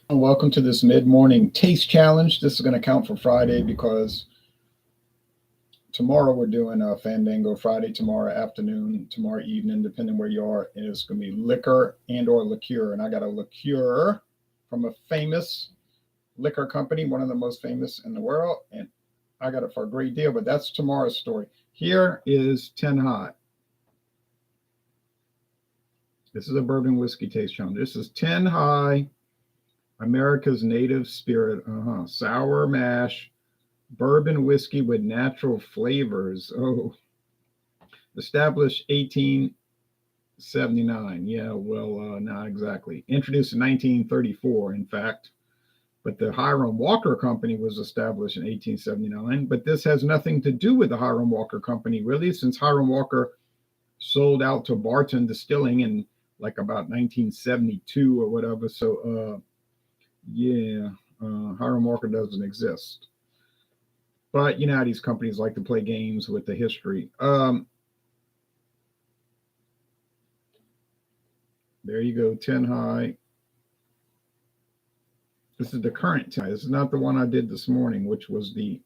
Welcome to this mid-morning taste challenge. This is going to count for Friday because tomorrow we're doing a Fandango Friday, tomorrow afternoon, tomorrow evening, depending where you are. And it's going to be liquor and or liqueur. And I got a liqueur from a famous liquor company, one of the most famous in the world. And I got it for a great deal, but that's tomorrow's story. Here is 10 High. This is a bourbon whiskey taste challenge. This is 10 High, America's native spirit. Sour mash, bourbon whiskey with natural flavors. Oh, established 1879. Yeah, well, not exactly. Introduced in 1934, in fact. But the Hiram Walker Company was established in 1879. But this has nothing to do with the Hiram Walker Company, really, since Hiram Walker sold out to Barton Distilling in like about 1972 or whatever. So, Hiram Walker doesn't exist. But you know how these companies like to play games with the history. There you go, 10 High. This is the current 10 High. This is not the one I did this morning, which was the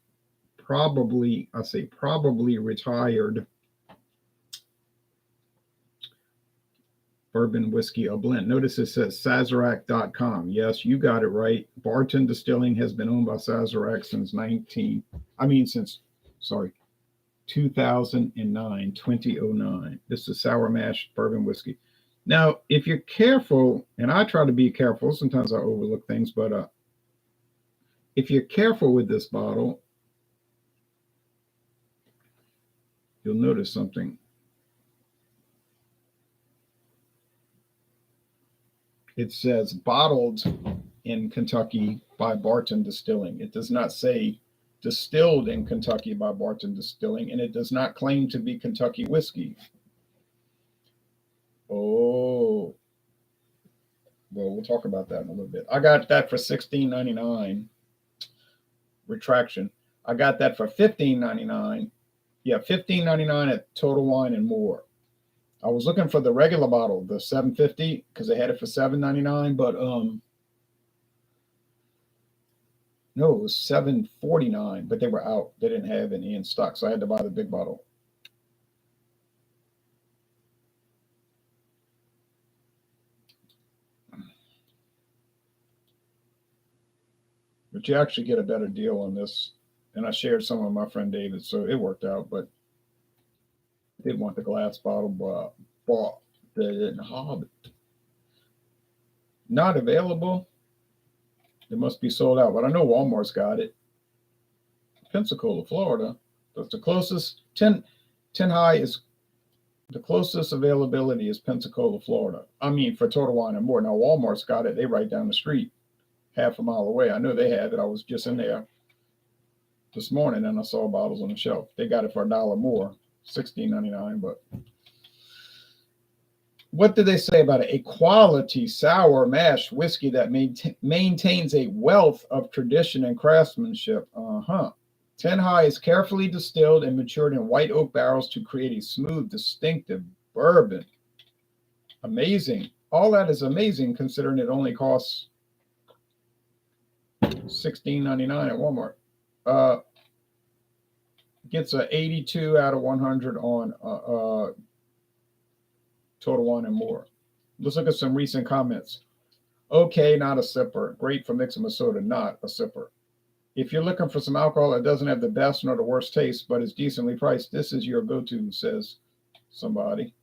probably retired bourbon whiskey, a blend. Notice it says Sazerac.com. Yes, you got it right. Barton Distilling has been owned by Sazerac since 2009. This is sour mash bourbon whiskey. Now, if you're careful, and I try to be careful, sometimes I overlook things, but if you're careful with this bottle, you'll notice something. It says bottled in Kentucky by Barton Distilling. It does not say distilled in Kentucky by Barton Distilling, and it does not claim to be Kentucky whiskey. Oh, well, we'll talk about that in a little bit. I got that for $16.99. Retraction. I got that for $15.99. Yeah, $15.99 at Total Wine and More. I was looking for the regular bottle, the 750, because they had it for $7.99, but no, it was $7.49, but they were out. They didn't have any in stock, so I had to buy the big bottle. But you actually get a better deal on this. And I shared some with my friend David, so it worked out, but I didn't want the glass bottle, but bought the Hobbit. Not available. It must be sold out, but I know Walmart's got it. Pensacola, Florida. That's the closest. 10 High is the closest availability is Pensacola, Florida. I mean, for Total Wine and More. Now, Walmart's got it. They right down the street, half a mile away. I know they have it. I was just in there this morning and I saw bottles on the shelf. They got it for $1 more, $16.99. But what did they say about it? A quality sour mash whiskey that maintains a wealth of tradition and craftsmanship. 10 High is carefully distilled and matured in white oak barrels to create a smooth, distinctive bourbon. Amazing. All that is amazing considering it only costs $16.99 at Walmart. Gets a 82 out of 100 on Total Wine and More. Let's look at some recent comments. Okay, not a sipper. Great for mixing with soda, not a sipper. If you're looking for some alcohol that doesn't have the best nor the worst taste, but is decently priced, this is your go-to, says somebody.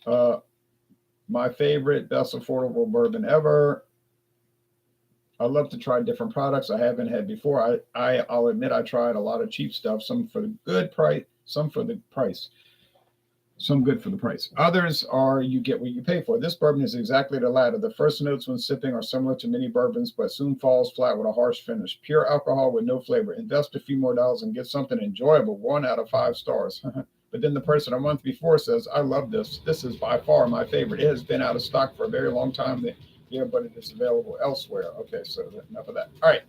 My favorite, best affordable bourbon ever. I love to try different products I haven't had before. I'll admit I tried a lot of cheap stuff, some for the good price, some for the price. Some good for the price. Others are you get what you pay for. This bourbon is exactly the latter. The first notes when sipping are similar to many bourbons, but soon falls flat with a harsh finish. Pure alcohol with no flavor. Invest a few more dollars and get something enjoyable. 1 out of 5 stars. But then the person a month before says, I love this. This is by far my favorite. It has been out of stock for a very long time. Yeah, but it is available elsewhere. Okay, so enough of that. All right.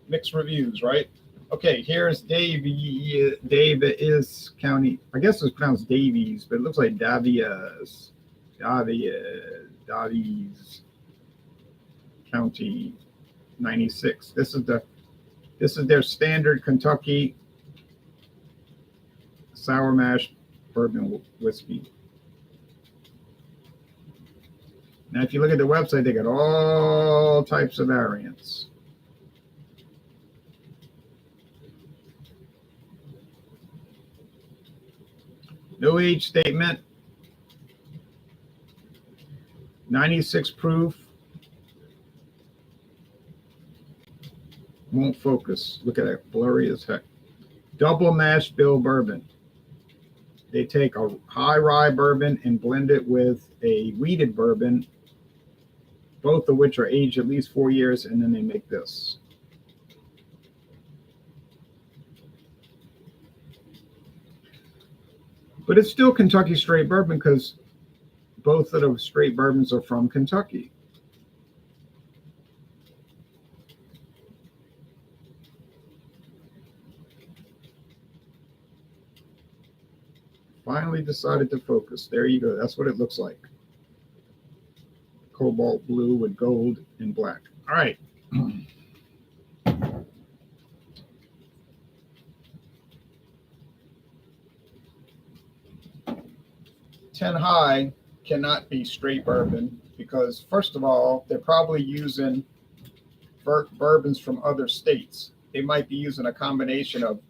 Mixed reviews, right? Okay, here's Daviess County. I guess it's pronounced Davies, but it looks like Daviess. County 96. This is their standard Kentucky sour mash bourbon whiskey. Now, if you look at the website, they got all types of variants. No age statement. 96 proof. Won't focus. Look at it, blurry as heck. Double mash bill bourbon. They take a high rye bourbon and blend it with a wheated bourbon, both of which are aged at least 4 years, and then they make this. But it's still Kentucky straight bourbon because both of the straight bourbons are from Kentucky. Finally decided to focus. There you go. That's what it looks like. Cobalt blue with gold and black. All right. 10 high cannot be straight bourbon because, first of all, they're probably using bourbons from other states. They might be using a combination of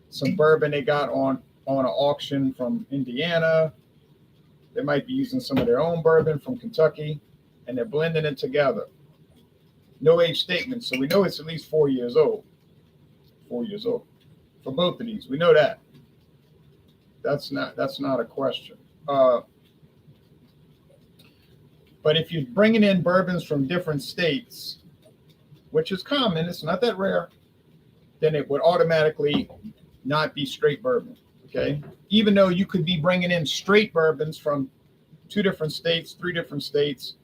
some bourbon they got on an auction from Indiana. They might be using some of their own bourbon from Kentucky, and they're blending it together. No age statement, so we know it's at least 4 years old. 4 years old for both of these. We know that. That's not a question. But if you're bringing in bourbons from different states, which is common, it's not that rare, then it would automatically not be straight bourbon. Okay, even though you could be bringing in straight bourbons from 2 different states, 3 different states,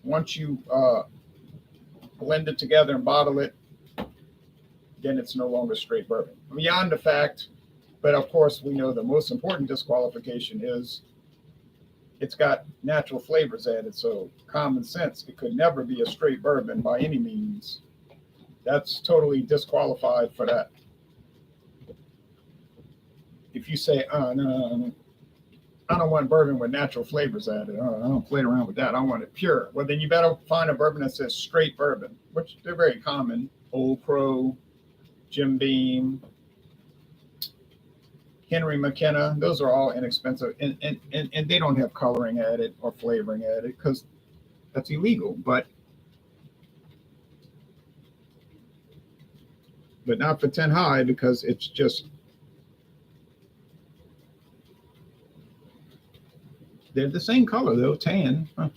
once you blend it together and bottle it, then it's no longer straight bourbon. Beyond the fact, but of course we know the most important disqualification is it's got natural flavors added. So common sense, it could never be a straight bourbon by any means. That's totally disqualified for that. If you say, no, I don't want bourbon with natural flavors added. I don't play around with that. I want it pure. Well, then you better find a bourbon that says straight bourbon, which they're very common. Old Crow, Jim Beam, Henry McKenna. Those are all inexpensive, and they don't have coloring added or flavoring added because that's illegal. But not for 10 high because it's just. They're the same color though, tan. Huh.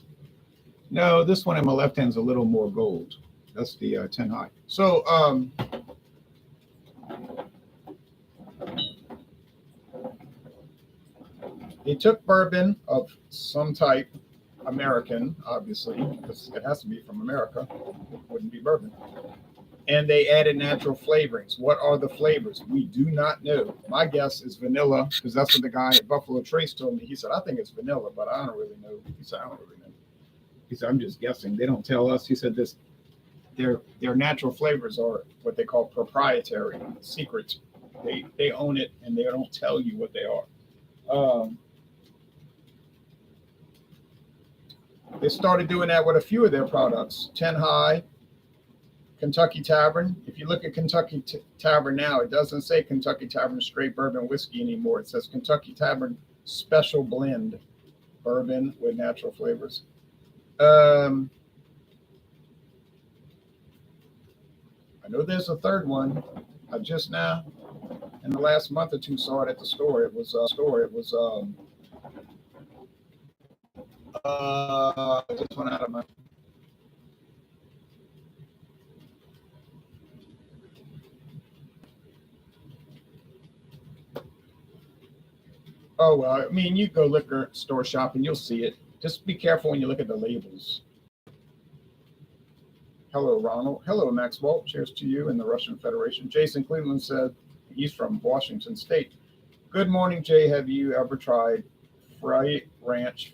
No, this one in my left hand is a little more gold. That's the 10 high. So they took bourbon of some type, American, obviously, because it has to be from America. It wouldn't be bourbon. And they added natural flavorings. What are the flavors? We do not know. My guess is vanilla, because that's what the guy at Buffalo Trace told me. He said, I think it's vanilla, but I don't really know. He said, I don't really know. He said, I'm just guessing. They don't tell us. He said their natural flavors are what they call proprietary, secrets. They own it, and they don't tell you what they are. They started doing that with a few of their products. 10 High, Kentucky Tavern. If you look at Kentucky Tavern now, it doesn't say Kentucky Tavern Straight Bourbon Whiskey anymore. It says Kentucky Tavern Special Blend Bourbon with natural flavors. I know there's a third one. I just now, in the last month or two, saw it at the store. It was just went out of my. Oh, well, I mean, you go liquor store shopping, you'll see it. Just be careful when you look at the labels. Hello, Ronald. Hello, Maxwell. Cheers to you in the Russian Federation. Jason Cleveland said he's from Washington State. Good morning, Jay. Have you ever tried Fright Ranch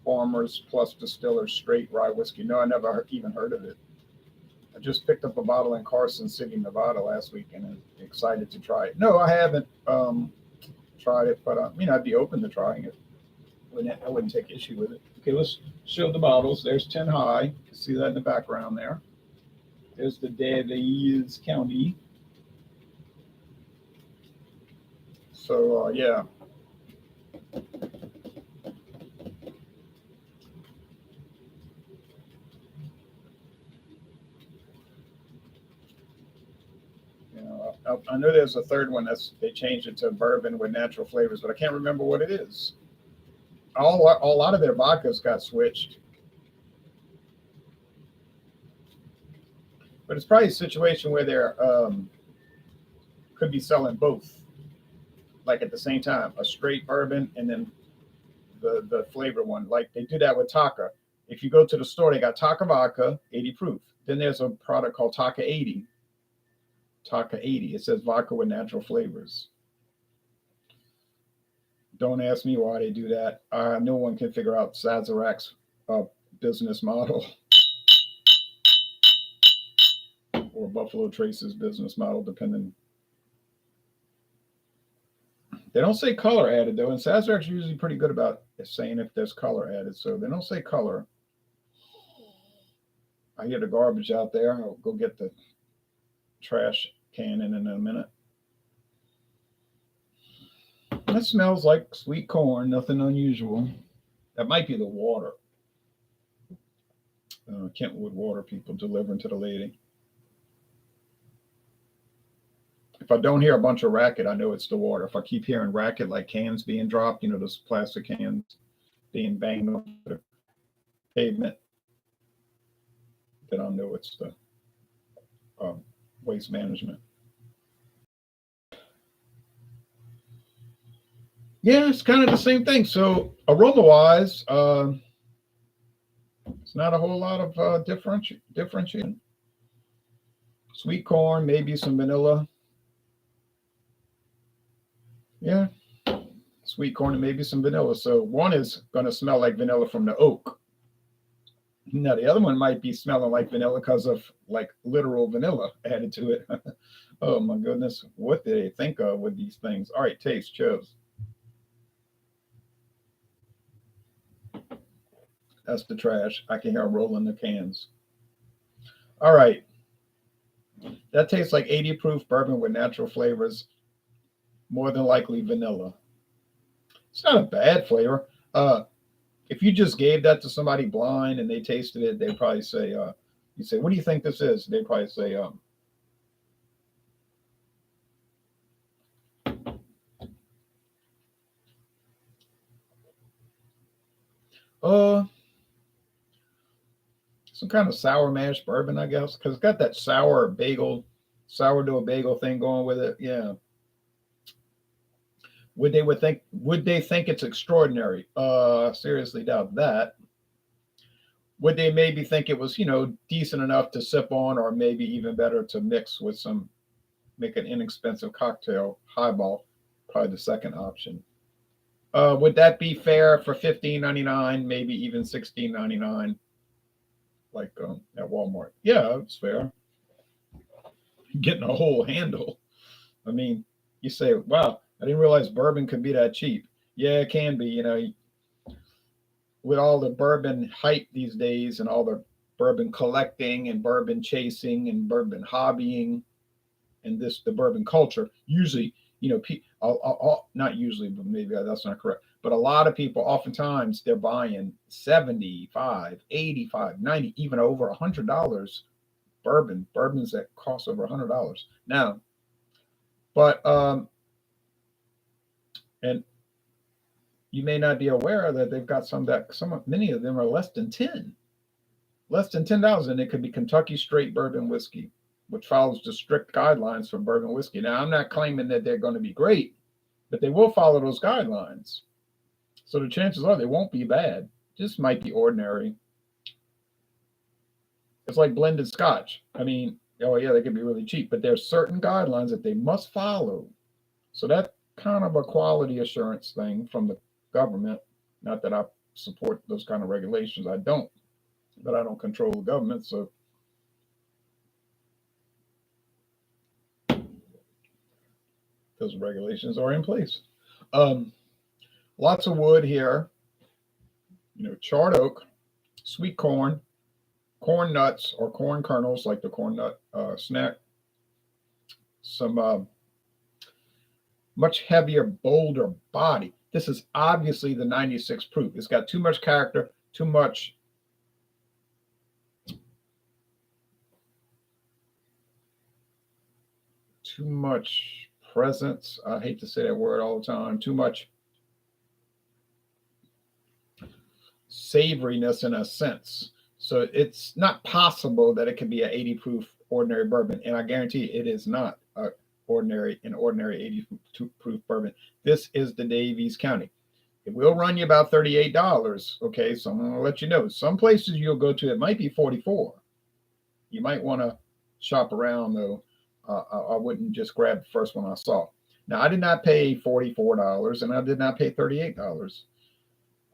Farmers Plus Distillers Straight Rye Whiskey. No, I never even heard of it. I just picked up a bottle in Carson City, Nevada last week, and I'm excited to try it. No, I haven't tried it, but I'd be open to trying it. I wouldn't take issue with it. Okay, let's show the bottles. There's 10 High. You can see that in the background there. There's the Daviess County. So, yeah. I know there's a third one they changed it to bourbon with natural flavors, but I can't remember what it is. A lot of their vodkas got switched. But it's probably a situation where they're could be selling both, like at the same time, a straight bourbon and then the flavor one. Like they do that with Taka. If you go to the store, they got Taka vodka, 80 proof. Then there's a product called Taka 80. Taka 80. It says vodka with natural flavors. Don't ask me why they do that. No one can figure out Sazerac's business model or Buffalo Trace's business model, depending. They don't say color added, though, and Sazerac's usually pretty good about saying if there's color added, so they don't say color. I hear the garbage out there. I'll go get the trash can in a minute. That smells like sweet corn, nothing unusual. That might be the water. Kentwood water people delivering to the lady. If I don't hear a bunch of racket, I know it's the water. If I keep hearing racket, like cans being dropped, those plastic cans being banged off the pavement, then I'll know it's the waste management. Yeah, it's kind of the same thing. So aroma-wise, it's not a whole lot of differentiation. Sweet corn, maybe some vanilla. Yeah, sweet corn and maybe some vanilla. So one is going to smell like vanilla from the oak. Now the other one might be smelling like vanilla because of like literal vanilla added to it. Oh my goodness, what do they think of with these things? All right, taste, chose. That's the trash. I can hear them rolling the cans. All right. That tastes like 80 proof bourbon with natural flavors, more than likely vanilla. It's not a bad flavor. If you just gave that to somebody blind and they tasted it, they'd probably say, you say, what do you think this is? They'd probably say, some kind of sour mash bourbon, I guess, because it's got that sourdough bagel thing going with it. Yeah. Would they think it's extraordinary? Seriously doubt that. Would they maybe think it was, decent enough to sip on, or maybe even better to mix with make an inexpensive cocktail, highball? Probably the second option. Would that be fair for $15.99, maybe even $16.99, like at Walmart? Yeah, it's fair. Getting a whole handle. I mean, you say, wow, I didn't realize bourbon could be that cheap. Yeah, it can be, with all the bourbon hype these days and all the bourbon collecting and bourbon chasing and bourbon hobbying and the bourbon culture. Usually, not usually, but maybe that's not correct. But a lot of people, oftentimes, they're buying $75, $85, $90, even over $100 bourbons that cost over $100 now. But and you may not be aware that they've got many of them are less than $10, and it could be Kentucky straight bourbon whiskey, which follows the strict guidelines for bourbon whiskey. Now, I'm not claiming that they're going to be great, but they will follow those guidelines. So the chances are they won't be bad. Just might be ordinary. It's like blended scotch. I mean, oh yeah, they can be really cheap, but there's certain guidelines that they must follow. So that kind of a quality assurance thing from the government. Not that I support those kind of regulations. I don't, but I don't control the government, so those regulations are in place. Um, Lots of wood here. Charred oak, sweet corn, corn nuts or corn kernels, like the corn nut snack. Some much heavier, bolder body. This is obviously the 96 proof. It's got too much character, too much presence. I hate to say that word all the time. Too much savoriness in a sense. So it's not possible that it could be an 80 proof ordinary bourbon. And I guarantee it is not an ordinary 80 proof bourbon. This is the Daviess County. It will run you about $38. Okay, so I'm going to let you know. Some places you'll go to, it might be 44. You might want to shop around though. I wouldn't just grab the first one I saw. Now, I did not pay $44 and I did not pay $38.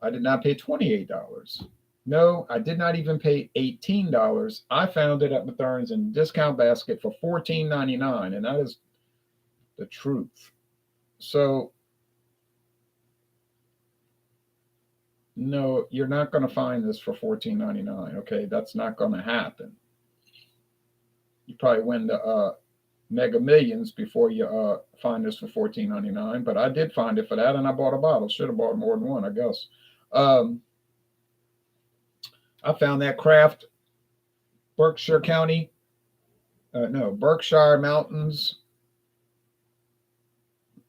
I did not pay $28. No, I did not even pay $18. I found it at Bethurns in discount basket for $14.99, and that is the truth. So, no, you're not going to find this for $14.99. Okay, that's not going to happen. You probably win the Mega Millions before you find this for $14.99. But I did find it for that, and I bought a bottle. Should have bought more than one, I guess. I found that craft Berkshire County, Berkshire Mountains,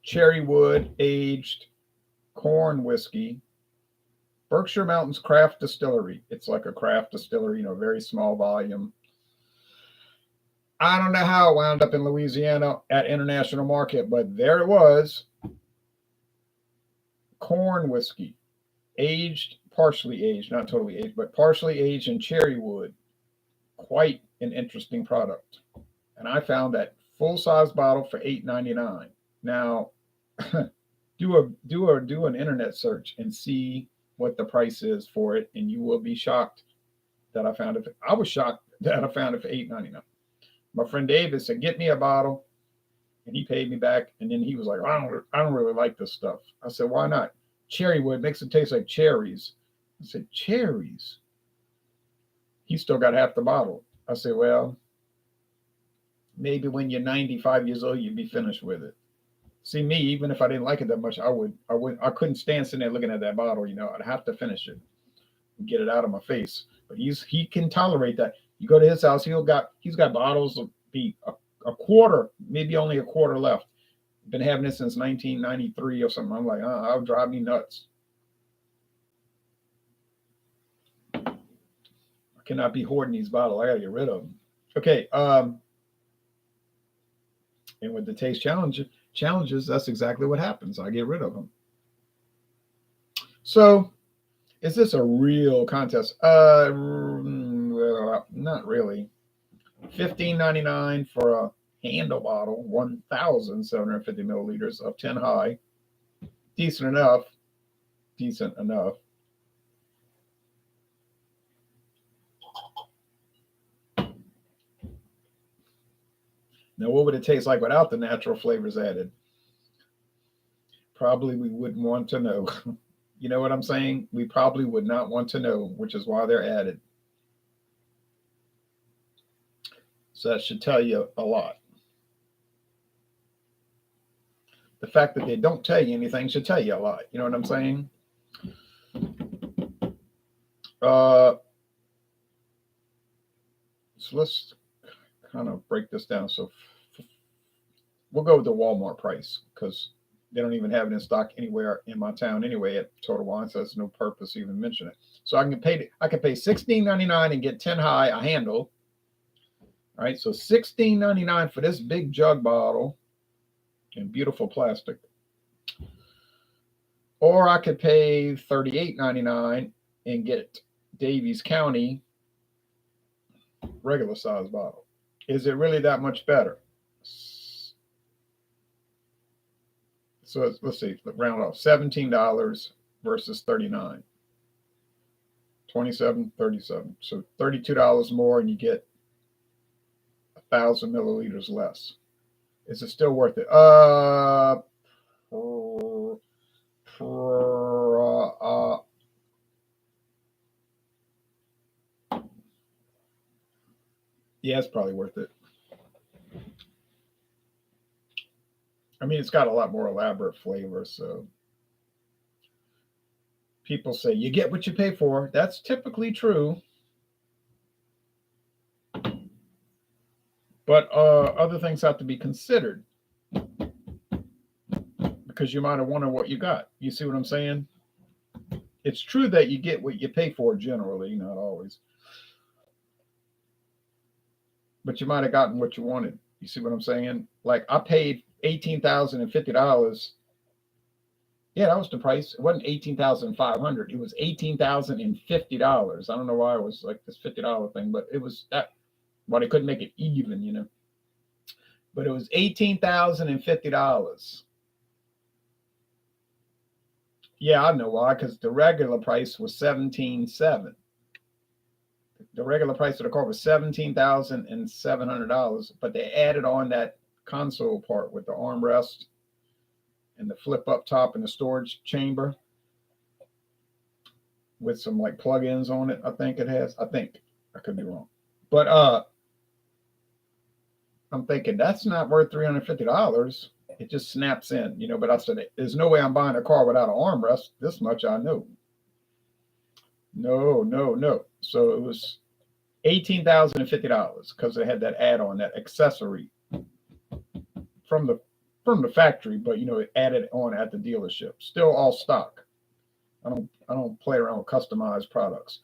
cherry wood aged corn whiskey. Berkshire Mountains Craft Distillery. It's like a craft distillery, very small volume. I don't know how it wound up in Louisiana at International Market, but there it was. Corn whiskey, partially aged, not totally aged, but partially aged in cherry wood. Quite an interesting product. And I found that full-size bottle for $8.99. Now, do an internet search and see what the price is for it, and you will be shocked that I found it. I was shocked that I found it for $8.99. My friend David said, "Get me a bottle," and he paid me back. And then he was like, "I don't really like this stuff." I said, "Why not?" Cherry wood makes it taste like cherries. I said, "Cherries?" He still got half the bottle. I said, "Well, maybe when you're 95 years old, you'd be finished with it." See, me, even if I didn't like it that much, I couldn't stand sitting there looking at that bottle. I'd have to finish it and get it out of my face. But he can tolerate that. You go to his house, he's got bottles of be a quarter, maybe only a quarter left. Been having it since 1993 or something. I'm like, that'll drive me nuts. I cannot be hoarding these bottles. I gotta get rid of them. Okay. And with the taste challenges, that's exactly what happens. I get rid of them. So, is this a real contest? Well, not really. $15.99 for a handle bottle, 1,750 milliliters of 10 high. Decent enough. Now, what would it taste like without the natural flavors added? Probably we wouldn't want to know. You know what I'm saying? We probably would not want to know, which is why they're added. So that should tell you a lot. The fact that they don't tell you anything should tell you a lot. You know what I'm saying? So let's kind of break this down. So we'll go with the Walmart price because they don't even have it in stock anywhere in my town anyway at Total Wine, so there's no purpose even mention it. So I can pay $16.99 and get 10 high a handle. All right, so $16.99 for this big jug bottle in beautiful plastic. Or I could pay $38.99 and get Daviess County regular size bottle. Is it really that much better? So let's see, round off, $17 versus $39. $27.37. So $32 more, and you get 1,000 milliliters less. Is it still worth it? Yeah, it's probably worth it. I mean, it's got a lot more elaborate flavor, so people say you get what you pay for. That's typically true. But other things have to be considered because you might have wanted what you got. You see what I'm saying? It's true that you get what you pay for generally, not always. But you might have gotten what you wanted. You see what I'm saying? Like I paid $18,050. Yeah, that was the price. It wasn't $18,500. It was $18,050. I don't know why it was like this $50 thing, but it was that. Well, they couldn't make it even, But it was $18,050. Yeah, I know why. Because the regular price was $17,700. The regular price of the car was $17,700, but they added on that console part with the armrest and the flip up top and the storage chamber with some like plug-ins on it. I think it has. I think I could be wrong, but I'm thinking that's not worth $350. It just snaps in, But I said, there's no way I'm buying a car without an armrest. This much I know. No. So it was $18,050 because they had that add-on, that accessory from the factory, but it added on at the dealership. Still all stock. I don't play around with customized products.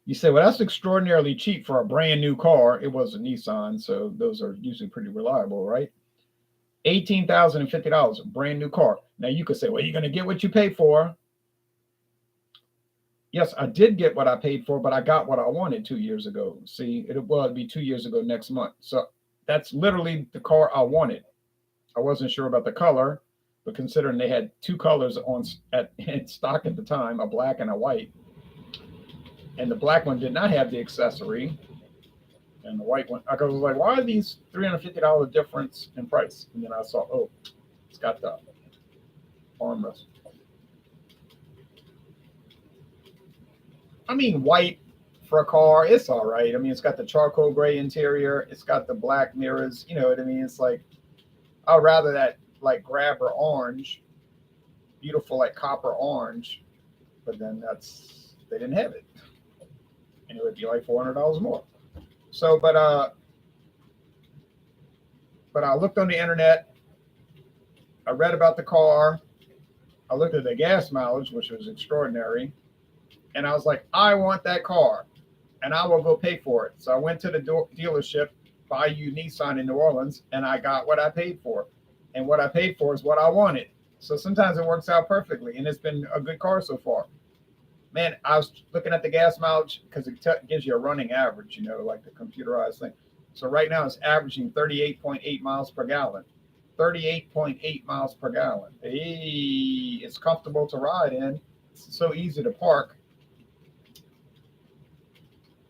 You say, well, that's extraordinarily cheap for a brand new car. It was a Nissan, so those are usually pretty reliable, right? $18,050, brand new car. Now you could say, well, you're going to get what you pay for. Yes, I did get what I paid for, but I got what I wanted 2 years ago. See, it'd be 2 years ago next month. So that's literally the car I wanted. I wasn't sure about the color, but considering they had two colors in stock at the time, a black and a white, and the black one did not have the accessory, and the white one, I was like, why are these $350 difference in price? And then I saw, oh, it's got the armrest. I mean, white for a car, it's all right. I mean, it's got the charcoal gray interior. It's got the black mirrors. You know what I mean? It's like, I'd rather that like grabber orange, beautiful like copper orange, but then they didn't have it. And it would be like $400 more. So, but I looked on the internet. I read about the car. I looked at the gas mileage, which was extraordinary. And I was like, I want that car, and I will go pay for it. So I went to the dealership, Bayou Nissan in New Orleans, and I got what I paid for. And what I paid for is what I wanted. So sometimes it works out perfectly, and it's been a good car so far. Man, I was looking at the gas mileage because it gives you a running average, like the computerized thing. So right now it's averaging 38.8 miles per gallon. 38.8 miles per gallon. Hey, it's comfortable to ride in. It's so easy to park.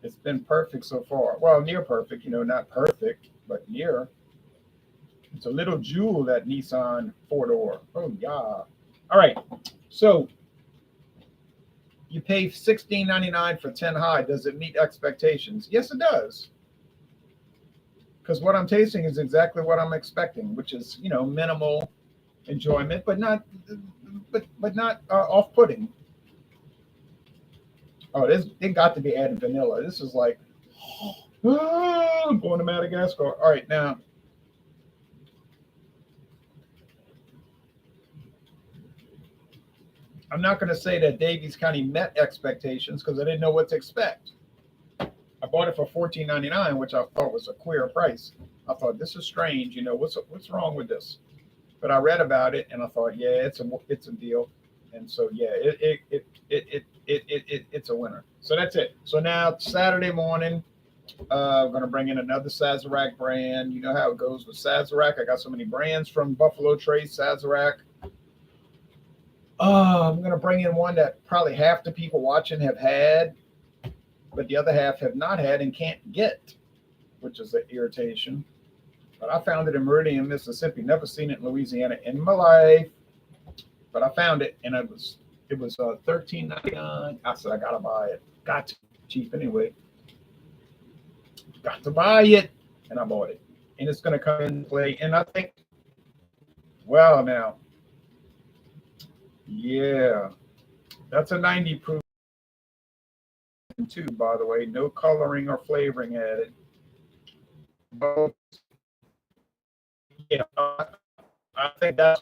It's been perfect so far. Well, near perfect, not perfect, but near. It's a little jewel, that Nissan 4-door. Oh, yeah. All right. So you pay $16.99 for 10 high. Does it meet expectations? Yes, it does. Because what I'm tasting is exactly what I'm expecting, which is, minimal enjoyment, but not off-putting. Oh, it got to be added vanilla. This is like, I'm going to Madagascar. All right, now. I'm not going to say that Daviess County met expectations because I didn't know what to expect. I bought it for $14.99, which I thought was a queer price. I thought, this is strange. What's wrong with this? But I read about it and I thought, yeah, it's a deal. And so, yeah, it's a winner. So that's it. So now Saturday morning, I'm going to bring in another Sazerac brand. You know how it goes with Sazerac. I got so many brands from Buffalo Trace, Sazerac. I'm going to bring in one that probably half the people watching have had, but the other half have not had and can't get, which is an irritation. But I found it in Meridian, Mississippi. Never seen it in Louisiana in my life, but I found it, and it was $13.99. I said I gotta buy it. Got to cheap anyway. Got to buy it, and I bought it, and it's gonna come in play. And I think, well, now, yeah, that's a 90 proof too. By the way, no coloring or flavoring added. But yeah, I think that's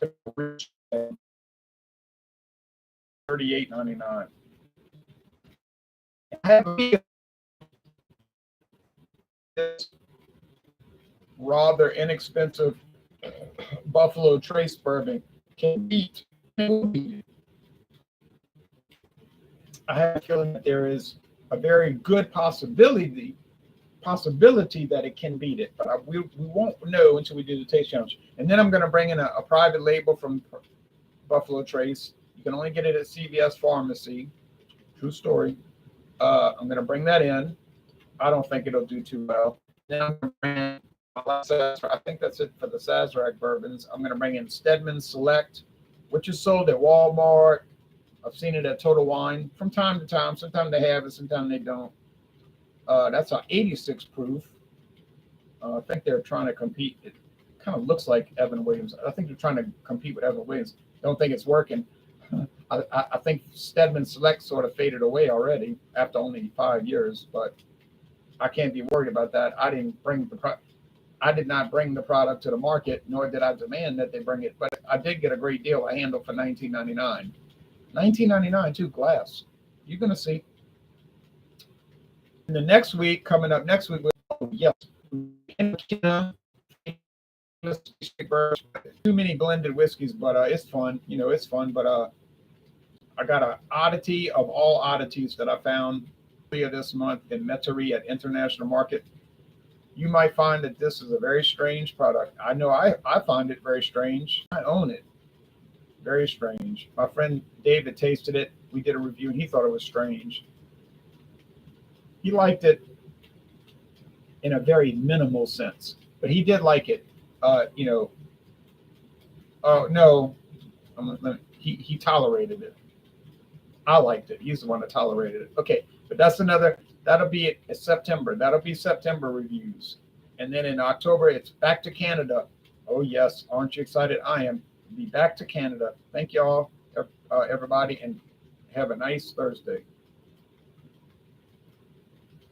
$38.99. I have this rather inexpensive Buffalo Trace bourbon can beat. I have a feeling that there is a very good possibility that it can beat it, but we won't know until we do the taste challenge. And then I'm going to bring in a private label from Buffalo Trace. You can only get it at CVS Pharmacy. True story. I'm going to bring that in. I don't think it'll do too well. Then I'm going to bring in, I think that's it for the Sazerac bourbons. I'm going to bring in Stedman Select, which is sold at Walmart. I've seen it at Total Wine from time to time. Sometimes they have it, sometimes they don't. That's an 86 proof. I think they're trying to compete. It kind of looks like Evan Williams. I think they're trying to compete with Evan Williams. Don't think it's working. I think Stedman Select sort of faded away already after only 5 years, but I can't be worried about that. I did not bring the product to the market, nor did I demand that they bring it. But I did get a great deal. I handled for $19.99. $19.99 too, glass. You're gonna see. And the next week, coming up next week, yes, too many blended whiskeys, but it's fun. It's fun. But I got an oddity of all oddities that I found earlier this month in Metairie at International Market. You might find that this is a very strange product. I know I find it very strange. I own it. Very strange. My friend David tasted it. We did a review, and he thought it was strange. He liked it in a very minimal sense, but he did like it. Oh no, he tolerated it. I liked it. He's the one that tolerated it. Okay, but that'll be it. It's September. That'll be September reviews. And then in October, it's back to Canada. Oh, yes. Aren't you excited? I am. Be back to Canada. Thank you all, everybody, and have a nice Thursday.